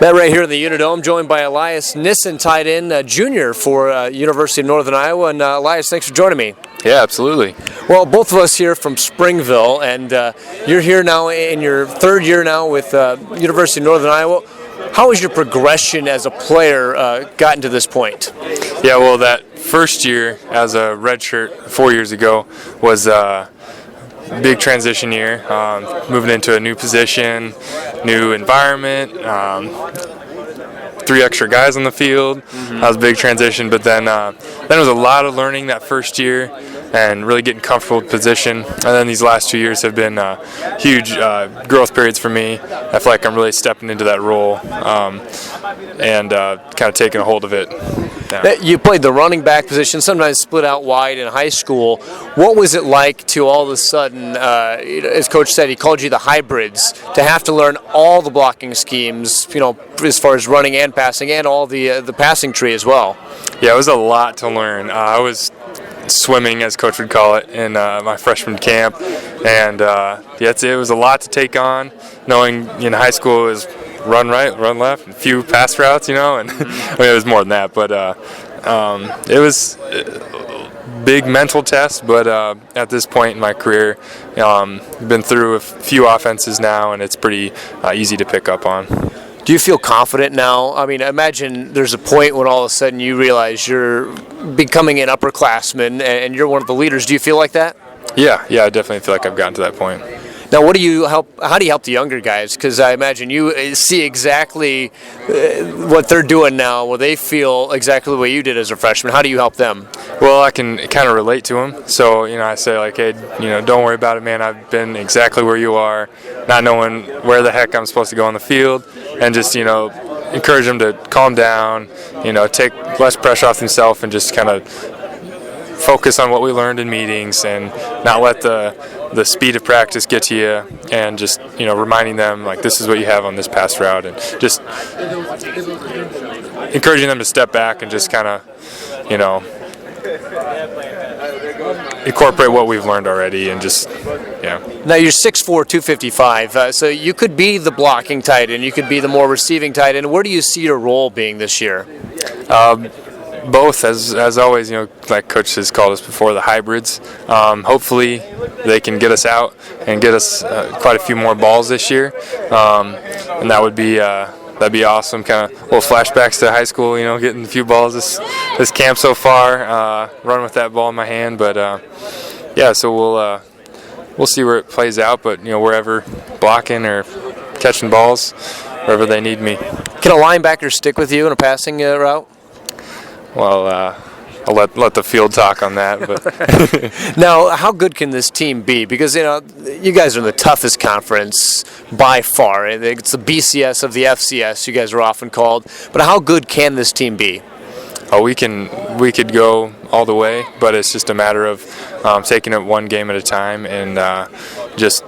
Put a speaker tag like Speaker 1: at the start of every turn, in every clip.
Speaker 1: Matt right here in the Unidome, joined by Elias Nissen, tight end, junior for University of Northern Iowa. And Elias, thanks for joining me.
Speaker 2: Yeah, absolutely.
Speaker 1: Well, both of us here from Springville, and you're here now in your third year now with University of Northern Iowa. How has your progression as a player gotten to this point?
Speaker 2: Yeah, well, that first year as a redshirt 4 years ago was a big transition year, moving into a new position, new environment, 3 extra guys on the field. That was a big transition, but then it was a lot of learning that first year and really getting comfortable with position. And then these last 2 years have been huge growth periods for me. I feel like I'm really stepping into that role and kind of taking a hold of it. Yeah.
Speaker 1: You played the running back position, sometimes split out wide in high school. What was it like to all of a sudden, as Coach said, he called you the hybrids, to have to learn all the blocking schemes, as far as running and passing, and all the passing tree as well?
Speaker 2: Yeah, it was a lot to learn. I was swimming, as Coach would call it, in my freshman camp, and it was a lot to take on, knowing in high school is run right, run left, a few pass routes, and I mean, it was more than that, but it was a big mental test, but at this point in my career, I've been through a few offenses now, and it's pretty easy to pick up on.
Speaker 1: Do you feel confident now? I mean, imagine there's a point when all of a sudden you realize you're becoming an upperclassman and you're one of the leaders. Do you feel like that?
Speaker 2: Yeah, I definitely feel like I've gotten to that point.
Speaker 1: Now, how do you help the younger guys? Because I imagine you see exactly what they're doing now. Well, they feel exactly the way you did as a freshman. How do you help them?
Speaker 2: Well, I can kind of relate to them. So, I say like, hey, don't worry about it, man. I've been exactly where you are, not knowing where the heck I'm supposed to go on the field, and just, encourage them to calm down, take less pressure off themselves and just kind of focus on what we learned in meetings and not let the speed of practice get to you, and just reminding them like this is what you have on this pass route, and just encouraging them to step back and just kind of incorporate what we've learned already, and just
Speaker 1: Now you're 6'4", 255, so you could be the blocking tight end, you could be the more receiving tight end. Where do you see your role being this year?
Speaker 2: Both, as always, like Coach has called us before, the hybrids. Hopefully they can get us out and get us quite a few more balls this year, and that'd be awesome. Kind of little flashbacks to high school, getting a few balls this camp so far, running with that ball in my hand. But so we'll see where it plays out. But wherever blocking or catching balls, wherever they need me.
Speaker 1: Can a linebacker stick with you in a passing route?
Speaker 2: Well, I'll let the field talk on that. But
Speaker 1: Now, how good can this team be? Because you guys are in the toughest conference by far. It's the BCS of the FCS, you guys are often called. But how good can this team be?
Speaker 2: Oh, we could go all the way, but it's just a matter of taking it one game at a time and just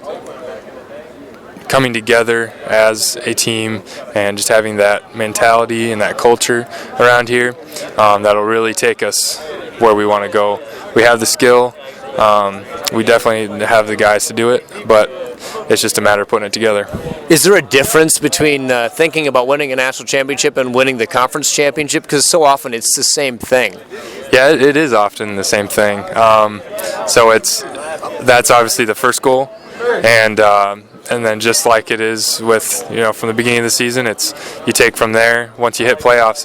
Speaker 2: coming together as a team and just having that mentality and that culture around here that'll really take us where we want to go. We have the skill. We definitely have the guys to do it, but it's just a matter of putting it together.
Speaker 1: Is there a difference between thinking about winning a national championship and winning the conference championship? Because so often it's the same thing.
Speaker 2: Yeah, it is often the same thing. So that's obviously the first goal, and then just like it is with from the beginning of the season, it's you take from there. Once you hit playoffs,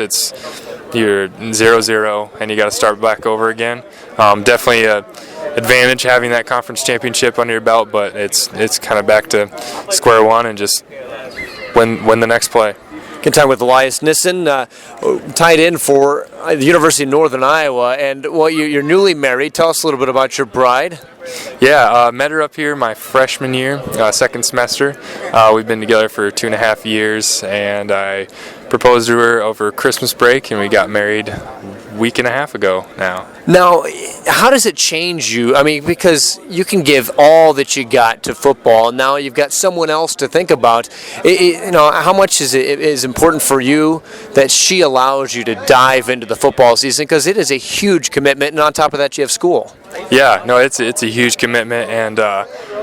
Speaker 2: you're 0-0 and you got to start back over again. Definitely a advantage having that conference championship under your belt, but it's kind of back to square one and just win the next play.
Speaker 1: Good time with Elias Nissen, tight end for the University of Northern Iowa. And you're newly married. Tell us a little bit about your bride.
Speaker 2: Yeah, met her up here my freshman year, second semester. We've been together for 2.5 years, and I proposed to her over Christmas break, and we got married a week and a half ago now.
Speaker 1: Now, how does it change you? I mean, because you can give all that you got to football, and now you've got someone else to think about. How much is important for you that she allows you to dive into the football season, because it is a huge commitment, and on top of that, you have school.
Speaker 2: Yeah, no, it's a huge commitment, and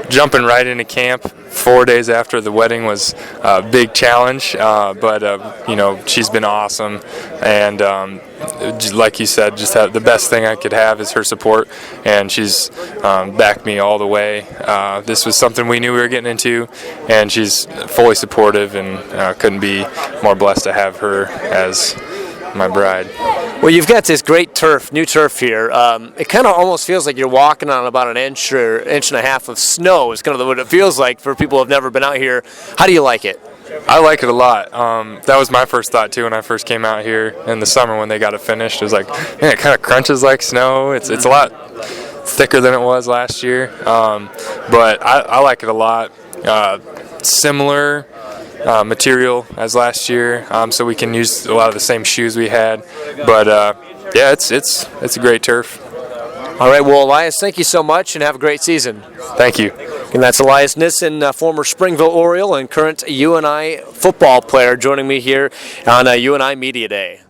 Speaker 2: jumping right into camp 4 days after the wedding was a big challenge, but you know, she's been awesome, and like you said, just the best thing I could have is her support, and she's backed me all the way. This was something we knew we were getting into, and she's fully supportive, and couldn't be more blessed to have her as my bride.
Speaker 1: Well, you've got this great turf, new turf here. It kind of almost feels like you're walking on about an inch or inch and a half of snow. It's kind of what it feels like for people who have never been out here. How do you like it?
Speaker 2: I like it a lot. That was my first thought too when I first came out here in the summer when they got it finished. It was like, man, it kind of crunches like snow. It's a lot thicker than it was last year, but I like it a lot. Similar material as last year, so we can use a lot of the same shoes we had. But yeah, it's a great turf.
Speaker 1: All right, well, Elias, thank you so much, and have a great season.
Speaker 2: Thank you.
Speaker 1: And that's Elias Nissen, former Springville Oriole and current UNI football player, joining me here on UNI Media Day.